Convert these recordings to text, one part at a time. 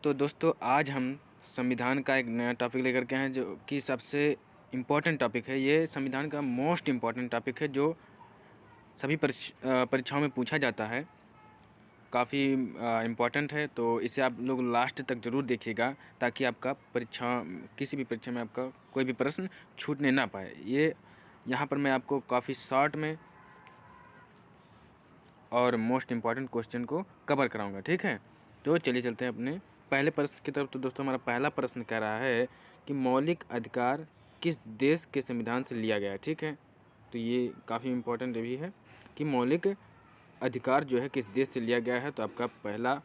तो दोस्तों आज हम संविधान का एक नया टॉपिक लेकर के हैं जो कि सबसे इम्पोर्टेंट टॉपिक है। ये संविधान का मोस्ट इम्पॉर्टेंट टॉपिक है जो सभी परीक्षाओं में पूछा जाता है। काफ़ी इम्पॉर्टेंट है, तो इसे आप लोग लास्ट तक ज़रूर देखिएगा ताकि आपका किसी भी परीक्षा में आपका कोई भी प्रश्न छूटने ना पाए। यहाँ पर मैं आपको काफ़ी शॉर्ट में और मोस्ट इम्पॉर्टेंट क्वेश्चन को कवर कराऊंगा, ठीक है। तो चलिए चलते हैं अपने पहले प्रश्न की तरफ। तो दोस्तों हमारा पहला प्रश्न कह रहा है कि मौलिक अधिकार किस देश के संविधान से लिया गया है, ठीक है। तो ये काफ़ी इम्पोर्टेंट भी है कि मौलिक अधिकार जो है किस देश से लिया गया है। तो आपका पहला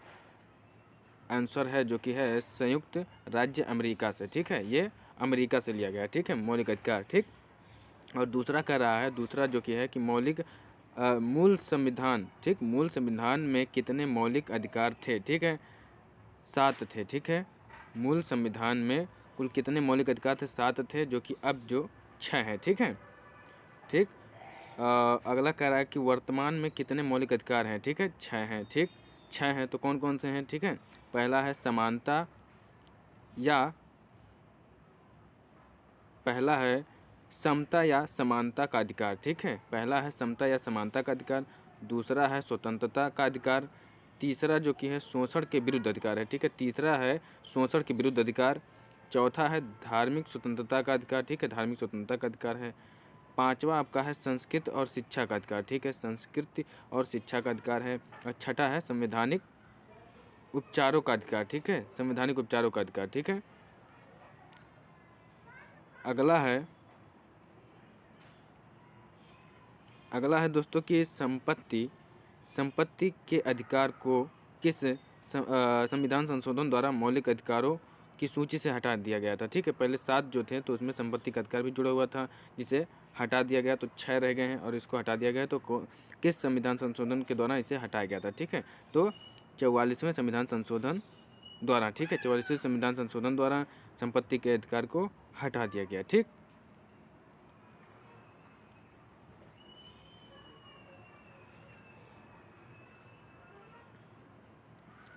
आंसर है जो कि है संयुक्त राज्य अमेरिका से, ठीक है। ये अमेरिका से लिया गया है, ठीक है, मौलिक अधिकार, ठीक। और दूसरा कह रहा है, दूसरा जो कि है कि मूल संविधान, ठीक, मूल संविधान में कितने मौलिक अधिकार थे, ठीक है, 7 थे, ठीक है। मूल संविधान में कुल कितने मौलिक अधिकार थे, 7 थे, जो कि अब जो 6 हैं, ठीक है, ठीक। अगला कह रहा है कि वर्तमान में कितने मौलिक अधिकार हैं, ठीक है, 6 हैं, ठीक, 6 हैं। तो कौन कौन से हैं, ठीक है। पहला है समानता या पहला है समता या समानता का अधिकार, ठीक है। पहला है समता या समानता का अधिकार, दूसरा है स्वतंत्रता का अधिकार, तीसरा जो कि है शोषण के विरुद्ध अधिकार है, ठीक है, तीसरा है शोषण के विरुद्ध अधिकार, चौथा है धार्मिक स्वतंत्रता का अधिकार, ठीक है, धार्मिक स्वतंत्रता का अधिकार है, पांचवा आपका है संस्कृति और शिक्षा का अधिकार, ठीक है, संस्कृति और शिक्षा का अधिकार है, और छठा है संवैधानिक उपचारों का अधिकार, ठीक है, संवैधानिक उपचारों का अधिकार, ठीक है। अगला है दोस्तों कि संपत्ति के अधिकार को किस संविधान संशोधन द्वारा मौलिक अधिकारों की सूची से हटा दिया गया था, ठीक है। पहले 7 जो थे तो उसमें संपत्ति का अधिकार भी जुड़ा हुआ था, जिसे हटा दिया गया, तो 6 रह गए हैं और इसको हटा दिया गया है। तो किस संविधान संशोधन के द्वारा इसे हटाया गया था, ठीक है। तो 44वें संविधान संशोधन द्वारा, ठीक है, 44वें संविधान संशोधन द्वारा संपत्ति के अधिकार को हटा दिया गया, ठीक।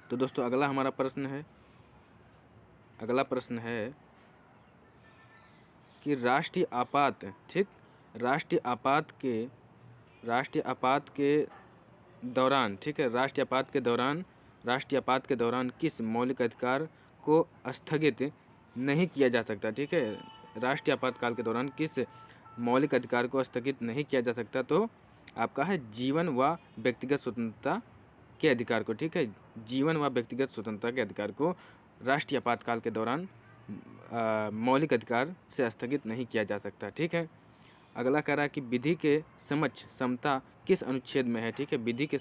तो दोस्तों अगला प्रश्न है कि राष्ट्रीय आपात के दौरान, ठीक है, राष्ट्रीय आपात के दौरान किस मौलिक अधिकार को स्थगित नहीं किया जा सकता, ठीक है। राष्ट्रीय आपातकाल के दौरान किस मौलिक अधिकार को स्थगित नहीं किया जा सकता। तो आपका है जीवन व व्यक्तिगत स्वतंत्रता के अधिकार को, ठीक है, जीवन व व्यक्तिगत स्वतंत्रता के अधिकार को राष्ट्रीय आपातकाल के दौरान मौलिक अधिकार से स्थगित नहीं किया जा सकता, ठीक है। अगला कह रहा है कि विधि के समक्ष समता किस अनुच्छेद में है, ठीक है, विधि के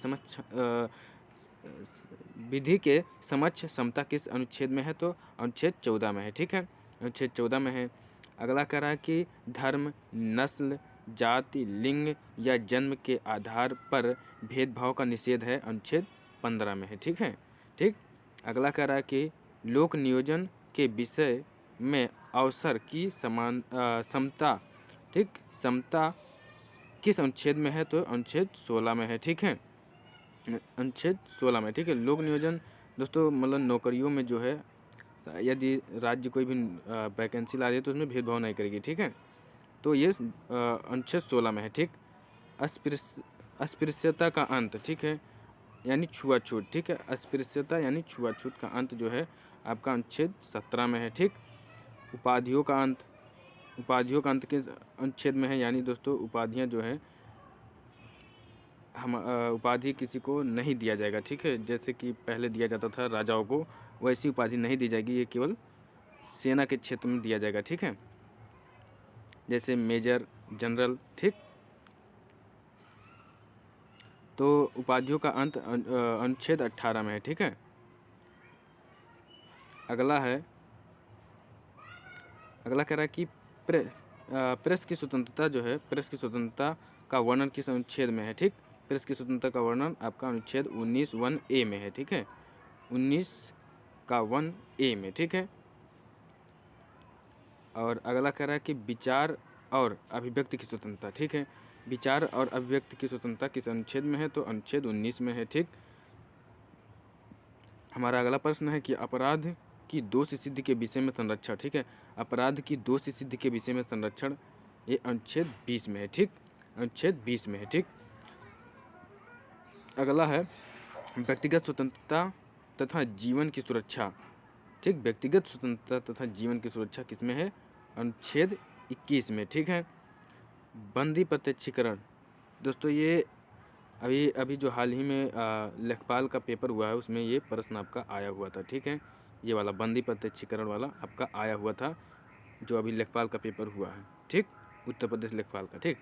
समक्ष समता किस अनुच्छेद में है। तो अनुच्छेद 14 में है, ठीक है, अनुच्छेद 14 में है। अगला कह रहा है कि धर्म, नस्ल, जाति, लिंग या जन्म के आधार पर भेदभाव का निषेध है, अनुच्छेद 15 में है, ठीक है, ठीक। अगला कह रहा है कि लोक नियोजन के विषय में अवसर की समता, ठीक, समता किस अनुच्छेद में है। तो अनुच्छेद 16 में है, ठीक है, अनुच्छेद 16 में, ठीक है। लोक नियोजन दोस्तों मतलब नौकरियों में जो है यदि राज्य कोई भी वैकेंसी ला रही है तो उसमें भेदभाव नहीं करेगी, ठीक है। तो ये अनुच्छेद 16 में है, ठीक। अस्पृश्यता का अंत, ठीक है, यानी छुआछूत, ठीक है, अस्पृश्यता यानी छुआछूत का अंत जो है आपका अनुच्छेद 17 में है, ठीक। उपाधियों का अंत किस अनुच्छेद में है, यानी दोस्तों उपाधियां जो है उपाधि किसी को नहीं दिया जाएगा, ठीक है, जैसे कि पहले दिया जाता था राजाओं को, वैसी उपाधि नहीं दी जाएगी, ये केवल सेना के क्षेत्र में दिया जाएगा, ठीक है, जैसे मेजर, जनरल, ठीक। तो उपाधियों का अंत अनुच्छेद 18 में है, ठीक है। अगला कह रहा है कि प्रेस की स्वतंत्रता जो है, प्रेस की स्वतंत्रता का वर्णन किस अनुच्छेद में है, ठीक। प्रेस की स्वतंत्रता का वर्णन आपका अनुच्छेद 19(1)(a) में है, ठीक है, 19(1)(a) में, ठीक है। और अगला कह रहा है कि विचार और अभिव्यक्ति की स्वतंत्रता, ठीक है, विचार और अभिव्यक्ति की स्वतंत्रता किस अनुच्छेद में है। तो अनुच्छेद 19 में है, ठीक। हमारा अगला प्रश्न है कि अपराध की दोष सिद्धि के विषय में संरक्षण, ठीक है, अपराध की दोष सिद्धि के विषय में संरक्षण, ये अनुच्छेद 20 में है, ठीक, अनुच्छेद 20 में है, ठीक। अगला है व्यक्तिगत स्वतंत्रता तथा जीवन की सुरक्षा, ठीक, व्यक्तिगत स्वतंत्रता तथा जीवन की सुरक्षा किसमें है, अनुच्छेद 21 में, ठीक है। बंदी प्रत्यक्षीकरण, दोस्तों ये अभी जो हाल ही में लेखपाल का पेपर हुआ है उसमें ये प्रश्न आपका आया हुआ था, ठीक है, ये वाला बंदी प्रत्यक्षीकरण वाला आपका आया हुआ था जो अभी लेखपाल का पेपर हुआ है, ठीक, उत्तर प्रदेश लेखपाल का, ठीक।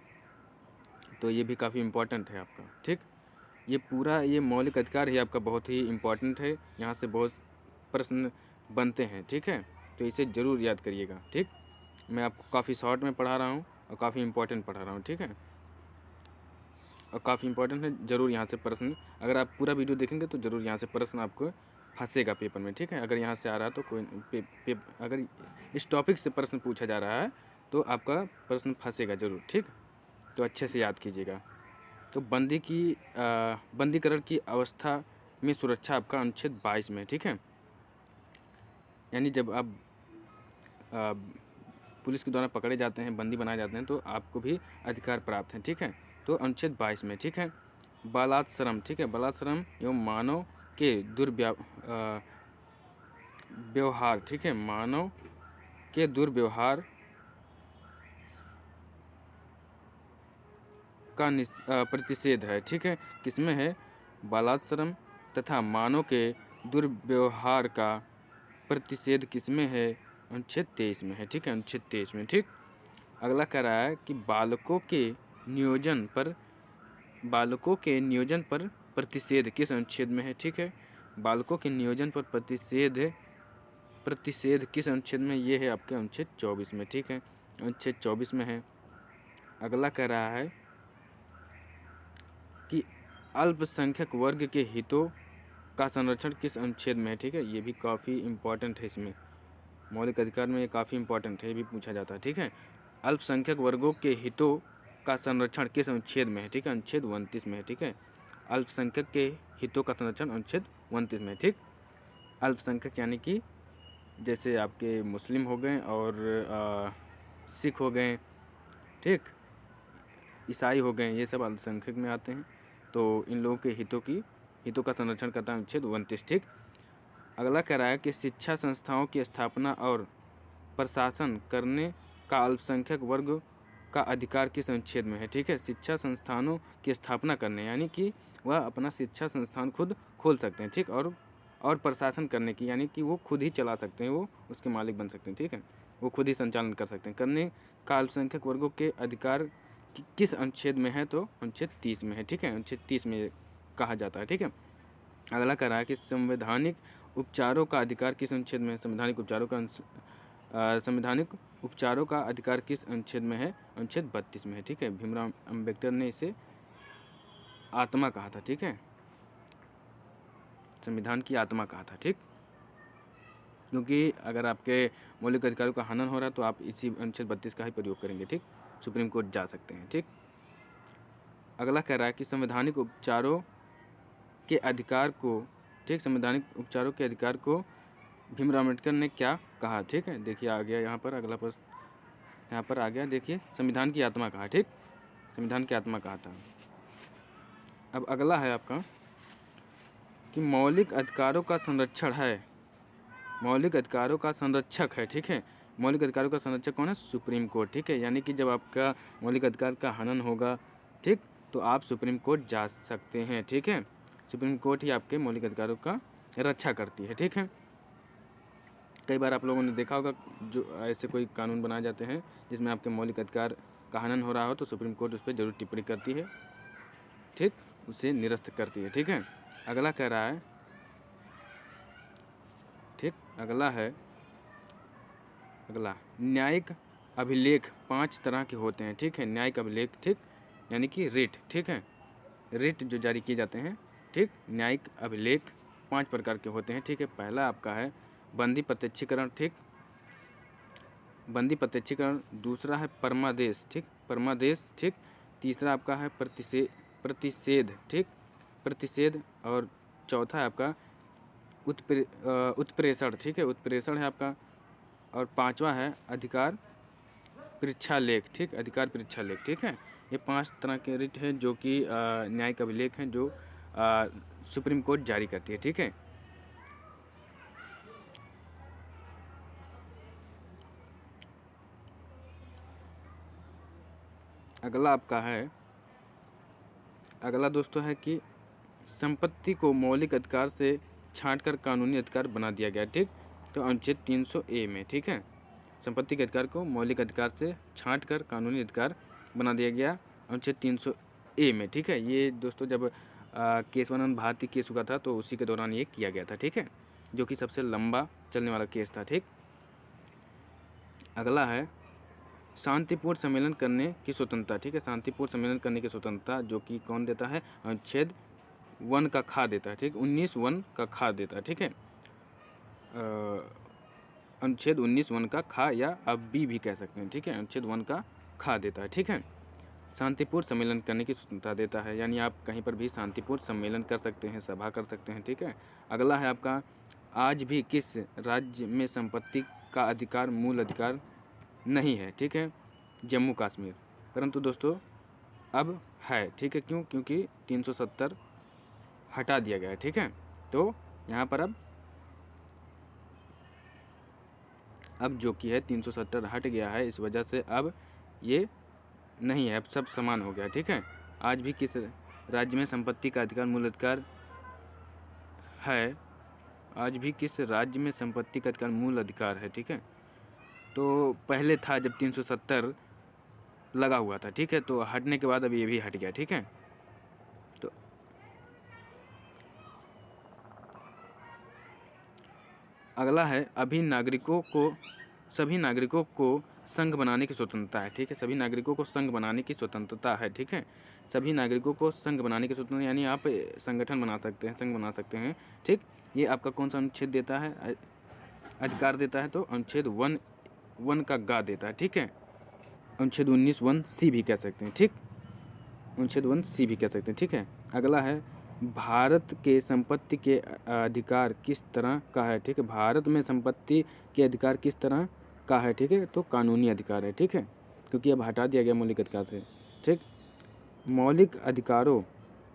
तो ये भी काफ़ी इम्पोर्टेंट है आपका, ठीक। ये पूरा ये मौलिक अधिकार ही आपका बहुत ही इम्पोर्टेंट है, यहाँ से बहुत प्रश्न बनते हैं, ठीक है, तो इसे ज़रूर याद करिएगा, ठीक। मैं आपको काफ़ी शॉर्ट में पढ़ा रहा हूँ और काफ़ी इम्पोर्टेंट पढ़ा रहा हूँ, ठीक है, और काफ़ी इंपॉर्टेंट है, ज़रूर यहाँ से प्रश्न, अगर आप पूरा वीडियो देखेंगे तो ज़रूर यहाँ से प्रश्न आपको फंसेगा पेपर में, ठीक है। अगर यहाँ से आ रहा है तो कोई अगर इस टॉपिक से प्रश्न पूछा जा रहा है तो आपका प्रश्न फंसेगा ज़रूर, ठीक, तो अच्छे से याद कीजिएगा। तो बंदीकरण की अवस्था में सुरक्षा आपका अनुच्छेद 22 में, ठीक है, यानी जब आप पुलिस के द्वारा पकड़े जाते हैं, बंदी बनाए जाते हैं तो आपको भी अधिकार प्राप्त हैं, ठीक है, तो अनुच्छेद 22 में, ठीक है। बलात्श्रम, ठीक है, बलात्श्रम एवं मानव के व्यवहार, ठीक है, मानव के दुर्व्यवहार का प्रतिषेध है, ठीक है, किसमें है, बलात्श्रम तथा मानव के दुर्व्यवहार का प्रतिषेध किसमें है, अनुच्छेद 23 में है, ठीक है, अनुच्छेद 23 में, ठीक। अगला कह रहा है कि बालकों के नियोजन पर प्रतिषेध किस अनुच्छेद में है, ठीक है, बालकों के नियोजन पर प्रतिषेध किस अनुच्छेद में, ये है आपके अनुच्छेद 24 में, ठीक है, अनुच्छेद 24 में है। अगला कह रहा है कि अल्पसंख्यक वर्ग के हितों का संरक्षण किस अनुच्छेद में है, ठीक है, ये भी काफ़ी इम्पोर्टेंट है, इसमें मौलिक अधिकार में ये काफ़ी इम्पोर्टेंट है, ये भी पूछा जाता है, ठीक है। अल्पसंख्यक वर्गों के हितों का संरक्षण किस अनुच्छेद में है, ठीक है, अनुच्छेद 29 में है, ठीक है, अल्पसंख्यक के हितों का संरक्षण अनुच्छेद 29 में, ठीक। अल्पसंख्यक यानी कि जैसे आपके मुस्लिम हो गए और सिख हो गए, ठीक, ईसाई हो गए, ये सब अल्पसंख्यक में आते हैं, तो इन लोगों के हितों का संरक्षण करता है अनुच्छेद 29, ठीक। अगला कह रहा है कि शिक्षा संस्थाओं की स्थापना और प्रशासन करने का अल्पसंख्यक वर्ग का अधिकार किस अनुच्छेद में है, ठीक है, शिक्षा संस्थानों की स्थापना करने यानी कि वह अपना शिक्षा संस्थान खुद खोल सकते हैं, ठीक, और प्रशासन करने की यानी कि वो खुद ही चला सकते हैं, वो उसके मालिक बन सकते हैं, ठीक है, वो खुद ही संचालन कर सकते हैं, करने का अल्पसंख्यक वर्गों के अधिकार किस अनुच्छेद में है, तो अनुच्छेद 30 में है, ठीक है, अनुच्छेद 30 में कहा जाता है, ठीक है। अगला कह रहा है कि संवैधानिक उपचारों का अधिकार किस अनुच्छेद में है, संवैधानिक उपचारों का अधिकार किस अनुच्छेद में है, अनुच्छेद 32 में है, ठीक है। भीमराव अम्बेडकर ने इसे आत्मा कहा था, ठीक है, संविधान की आत्मा कहा था, ठीक, क्योंकि अगर आपके मौलिक अधिकारों का हनन हो रहा है तो आप इसी अनुच्छेद 32 का ही प्रयोग करेंगे, ठीक, सुप्रीम कोर्ट जा सकते हैं, ठीक। अगला कह रहा है कि संवैधानिक उपचारों के अधिकार को, ठीक, संवैधानिक उपचारों के अधिकार को भीमराव अम्बेडकर ने क्या कहा, ठीक है, देखिए आ गया यहाँ पर अगला प्रश्न, यहाँ पर आ गया, देखिए संविधान की आत्मा कहा, ठीक, संविधान की आत्मा कहा था। अब अगला है आपका कि मौलिक अधिकारों का संरक्षण है, मौलिक अधिकारों का संरक्षक है, ठीक है, मौलिक अधिकारों का संरक्षक कौन है, सुप्रीम कोर्ट, ठीक है, यानी कि जब आपका मौलिक अधिकार का हनन होगा, ठीक, तो आप सुप्रीम कोर्ट जा सकते हैं, ठीक है, सुप्रीम कोर्ट ही आपके मौलिक अधिकारों का रक्षा करती है, ठीक है। कई बार आप लोगों ने देखा होगा जो ऐसे कोई कानून बनाए जाते हैं जिसमें आपके मौलिक अधिकार का हनन हो रहा हो तो सुप्रीम कोर्ट उस पर जरूर टिप्पणी करती है, ठीक, उसे निरस्त करती है, ठीक है। अगला कह रहा है, ठीक, अगला न्यायिक अभिलेख 5 तरह के होते हैं, ठीक है, न्यायिक अभिलेख, ठीक, यानी कि रिट, ठीक है, रिट जो जारी किए जाते हैं, ठीक, न्यायिक अभिलेख 5 प्रकार के होते हैं, ठीक है। पहला आपका है बंदी प्रत्यक्षीकरण, ठीक, बंदी प्रत्यक्षीकरण, दूसरा है परमादेश, ठीक, परमादेश, ठीक, तीसरा आपका है प्रतिषेध, ठीक, प्रतिषेध, और चौथा है आपका उत्प्रेषण, ठीक है, उत्प्रेषण है आपका। और पांचवा है अधिकार परीक्षालेख, ठीक, अधिकार परीक्षालेख, ठीक है। ये 5 तरह के रिट हैं जो कि न्यायिक अभिलेख हैं जो सुप्रीम कोर्ट जारी करती है, ठीक है। अगला आपका है, अगला दोस्तों है कि संपत्ति को मौलिक अधिकार से छांटकर कानूनी अधिकार बना दिया गया, ठीक। तो अनुच्छेद 300A में, ठीक है, संपत्ति के अधिकार को मौलिक अधिकार से छांटकर कानूनी अधिकार बना दिया गया अनुच्छेद 300A में, ठीक है। ये दोस्तों जब केशवानंद भारती केस हुआ था तो उसी के दौरान ये किया गया था, ठीक है, जो कि सबसे लंबा चलने वाला केस था, ठीक। अगला है शांतिपूर्ण सम्मेलन करने की स्वतंत्रता, ठीक है, शांतिपूर्ण सम्मेलन करने की स्वतंत्रता जो कि कौन देता है, अनुच्छेद 1 का खा देता है, ठीक, 19(1) का खा देता है, ठीक है, अनुच्छेद 19(1) का खा या आप बी भी कह सकते हैं, ठीक है, अनुच्छेद 1 का खा देता है, ठीक है। शांतिपूर्ण सम्मेलन करने की स्वतंत्रता देता है, यानी आप कहीं पर भी शांतिपूर्ण सम्मेलन कर सकते हैं, सभा कर सकते हैं, ठीक है। अगला है आपका, आज भी किस राज्य में संपत्ति का अधिकार मूल अधिकार नहीं है, ठीक है, जम्मू कश्मीर। परंतु दोस्तों अब है, ठीक है, क्यों, क्योंकि 370 हटा दिया गया है, ठीक है। तो यहाँ पर अब जो कि है 370 हट गया है, इस वजह से अब ये नहीं है, अब सब समान हो गया, ठीक है। आज भी किस राज्य में संपत्ति का अधिकार मूल अधिकार है, आज भी किस राज्य में संपत्ति का अधिकार मूल अधिकार है, ठीक है। तो पहले था जब 370 लगा हुआ था, ठीक है, तो हटने के बाद अब ये भी हट गया, ठीक है। तो अगला है, सभी नागरिकों को संघ बनाने की स्वतंत्रता है, ठीक है, सभी नागरिकों को संघ बनाने की स्वतंत्रता है, ठीक है, सभी नागरिकों को संघ बनाने की स्वतंत्रता, यानी आप संगठन बना सकते हैं, संघ बना सकते हैं, ठीक। ये आपका कौन सा अनुच्छेद देता है, अधिकार देता है, तो अनुच्छेद 1 का गा देता है, ठीक है, अनुच्छेद 19(1) भी कह सकते हैं, ठीक, अनुच्छेद 1 भी कह सकते हैं, ठीक है। अगला है, भारत के संपत्ति के अधिकार किस तरह का है, ठीक है, भारत में संपत्ति के अधिकार किस तरह का है, ठीक है, तो कानूनी अधिकार है, ठीक है, क्योंकि अब हटा दिया गया मौलिक अधिकार से, ठीक। मौलिक अधिकारों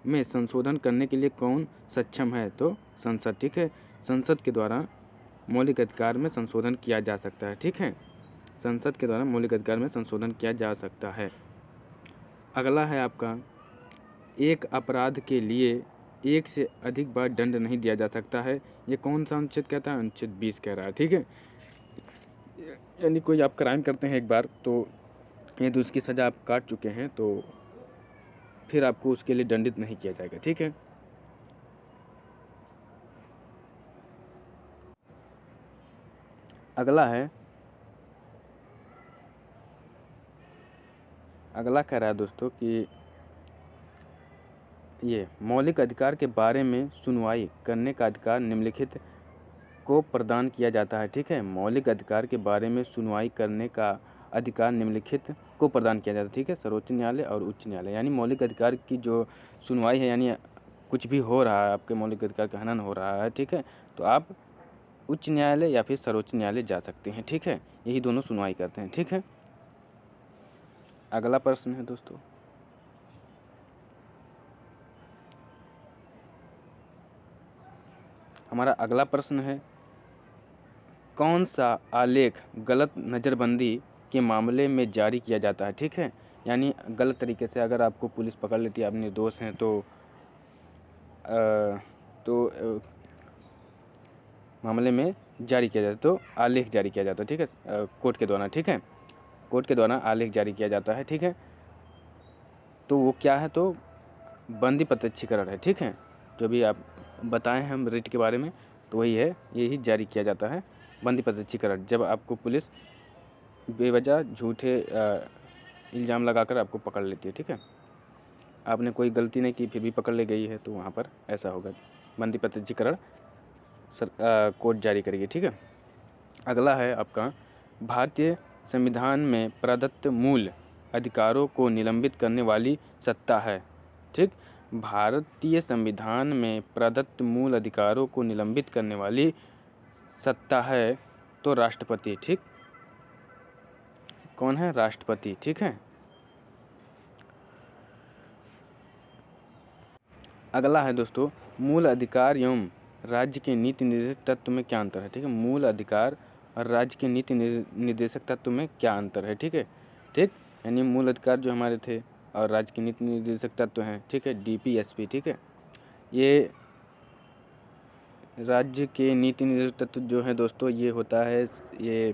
में संशोधन करने के लिए कौन सक्षम है, तो संसद, ठीक है, संसद के द्वारा मौलिक अधिकार में संशोधन किया जा सकता है, ठीक है, संसद के द्वारा मौलिक अधिकार में संशोधन किया जा सकता है। अगला है आपका, एक अपराध के लिए एक से अधिक बार दंड नहीं दिया जा सकता है, ये कौन सा अनुच्छेद कहता है, अनुच्छेद 20 कह रहा है, ठीक है। यानी कोई आप क्राइम करते हैं एक बार तो यदि उसकी सज़ा आप काट चुके हैं तो फिर आपको उसके लिए दंडित नहीं किया जाएगा, ठीक है। अगला है, अगला कह रहा है दोस्तों कि ये मौलिक अधिकार के बारे में सुनवाई करने का अधिकार निम्नलिखित को प्रदान किया जाता है, ठीक है, मौलिक अधिकार के बारे में सुनवाई करने का अधिकार निम्नलिखित को प्रदान किया जाता है, ठीक है, सर्वोच्च न्यायालय और उच्च न्यायालय। यानी मौलिक अधिकार की जो सुनवाई है, यानी कुछ भी हो रहा है, आपके मौलिक अधिकार का हनन हो रहा है, ठीक है, तो आप उच्च न्यायालय या फिर सर्वोच्च न्यायालय जा सकते हैं, ठीक है, यही दोनों सुनवाई करते हैं, ठीक है। अगला प्रश्न है दोस्तों, हमारा अगला प्रश्न है, कौन सा आलेख गलत नज़रबंदी के मामले में जारी किया जाता है, ठीक है, यानी गलत तरीके से अगर आपको पुलिस पकड़ लेती है, आप निर्दोष हैं तो मामले में जारी किया जाता है, तो आलेख जारी किया जाता है, ठीक है, कोर्ट के द्वारा, ठीक है, कोर्ट के द्वारा आलेख जारी किया जाता है, ठीक है। तो वो क्या है, तो बंदी प्रत्यक्षीकरण है, ठीक है, जो भी आप बताएं हम रिट के बारे में तो वही है, यही जारी किया जाता है, बंदी प्रत्यक्षीकरण, जब आपको पुलिस बेवजह झूठे इल्ज़ाम लगाकर आपको पकड़ लेती है, ठीक है, आपने कोई गलती नहीं की फिर भी पकड़ ले गई है, तो वहाँ पर ऐसा होगा, बंदी प्रत्यक्षीकरण कोर्ट जारी करेगी, ठीक है। अगला है आपका, भारतीय संविधान में प्रदत्त मूल अधिकारों को निलंबित करने वाली सत्ता है, ठीक, भारतीय संविधान में प्रदत्त मूल अधिकारों को निलंबित करने वाली सत्ता है तो राष्ट्रपति। ठीक, कौन है? राष्ट्रपति। ठीक है। अगला है दोस्तों, मूल अधिकार एवं राज्य के नीति निर्देशक तत्व में क्या अंतर है? ठीक है, मूल अधिकार और राज्य के नीति निर्देशक तत्व में क्या अंतर है? ठीक है, ठीक, यानी मूल अधिकार जो हमारे थे और राज्य के नीति निर्देशक तत्व हैं, ठीक है, DPSP। ठीक है, ये राज्य के नीति निर्देशक तत्व जो है दोस्तों, ये होता है, ये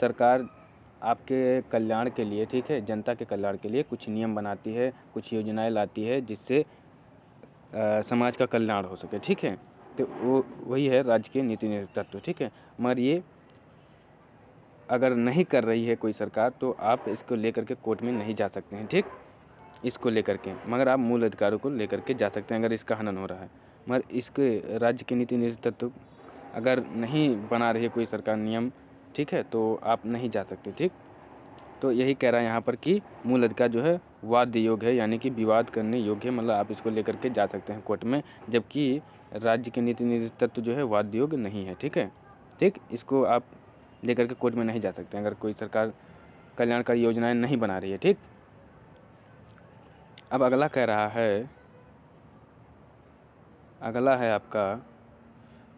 सरकार आपके कल्याण के लिए, ठीक है, जनता के कल्याण के लिए कुछ नियम बनाती है, कुछ योजनाएं लाती है जिससे समाज का कल्याण हो सके। ठीक है, तो वो वही है राज्य के नीति निर्देशक तत्व। ठीक है, मगर ये अगर नहीं कर रही है कोई सरकार तो आप इसको लेकर के कोर्ट में नहीं जा सकते हैं। ठीक, इसको लेकर के, मगर आप मूल अधिकारों को लेकर के जा सकते हैं अगर इसका हनन हो रहा है। मगर इसके राज्य के नीति निर्देशक तत्व अगर नहीं बना रही है कोई सरकार नियम, ठीक है, तो आप नहीं जा सकते। ठीक, तो यही कह रहा है यहाँ पर कि मूल अधिकार जो है वाद्य योग्य है, यानी कि विवाद करने योग्य है, मतलब आप इसको लेकर के जा सकते हैं कोर्ट में, जबकि राज्य के नीति निर्देशक तत्व जो है वाद्य योग्य नहीं है। ठीक है, ठीक, इसको आप लेकर के कोर्ट में नहीं जा सकते अगर कोई सरकार कल्याणकारी योजनाएं नहीं बना रही है। ठीक, अब अगला कह रहा है, अगला है आपका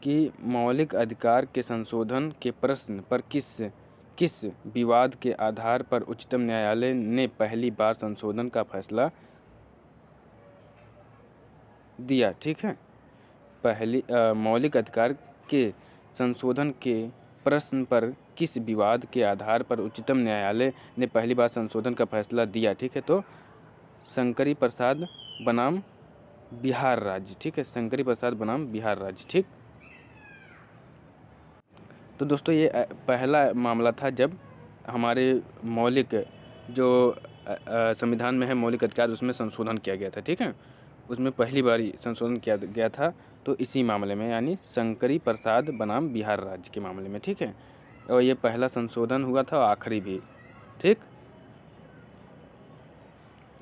कि मौलिक अधिकार के संशोधन के प्रश्न पर किस विवाद के आधार पर उच्चतम न्यायालय ने पहली बार संशोधन का फैसला दिया? ठीक है, मौलिक अधिकार के संशोधन के प्रश्न पर किस विवाद के आधार पर उच्चतम न्यायालय ने पहली बार संशोधन का फैसला दिया? ठीक है, तो शंकरी प्रसाद बनाम बिहार राज्य। ठीक है, शंकरी प्रसाद बनाम बिहार राज्य। ठीक, तो दोस्तों ये पहला मामला था जब हमारे मौलिक जो संविधान में है मौलिक अधिकार, उसमें संशोधन किया गया था। ठीक है, उसमें पहली बार संशोधन किया गया था, तो इसी मामले में, यानी शंकरी प्रसाद बनाम बिहार राज्य के मामले में। ठीक है, और ये पहला संशोधन हुआ था और आखिरी भी। ठीक,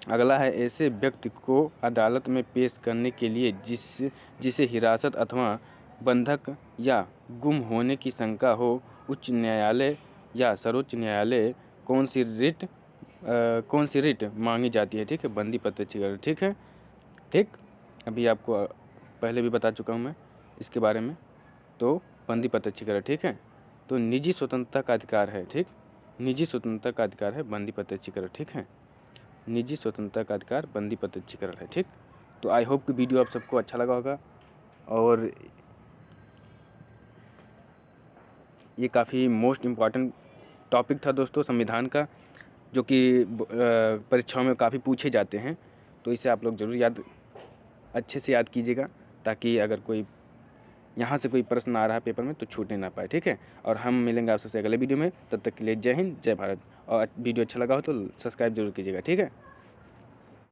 अगला है, ऐसे व्यक्ति को अदालत में पेश करने के लिए जिसे हिरासत अथवा बंधक या गुम होने की शंका हो, उच्च न्यायालय या सर्वोच्च न्यायालय कौन सी रिट मांगी जाती है? ठीक है, बंदी प्रत्यक्षीकरण। ठीक है, ठीक, अभी आपको पहले भी बता चुका हूँ मैं इसके बारे में, तो बंदी प्रत्यक्षीकरण। ठीक है, तो निजी स्वतंत्रता का अधिकार है। ठीक, निजी स्वतंत्रता का अधिकार है बंदी प्रत्यक्षीकरण। ठीक है, निजी स्वतंत्रता का अधिकार बंदी प्रत्यक्षीकरण है। ठीक, तो आई होप कि वीडियो आप सबको अच्छा लगा होगा, और ये काफ़ी मोस्ट इम्पॉर्टेंट टॉपिक था दोस्तों संविधान का, जो कि परीक्षाओं में काफ़ी पूछे जाते हैं, तो इसे आप लोग ज़रूर अच्छे से याद कीजिएगा, ताकि अगर कोई यहाँ से कोई प्रश्न आ रहा है पेपर में तो छूटने ना पाए। ठीक है, और हम मिलेंगे आपसे अगले वीडियो में, तब तक के लिए जय हिंद, जय भारत। और वीडियो अच्छा लगा हो तो सब्सक्राइब जरूर कीजिएगा। ठीक है।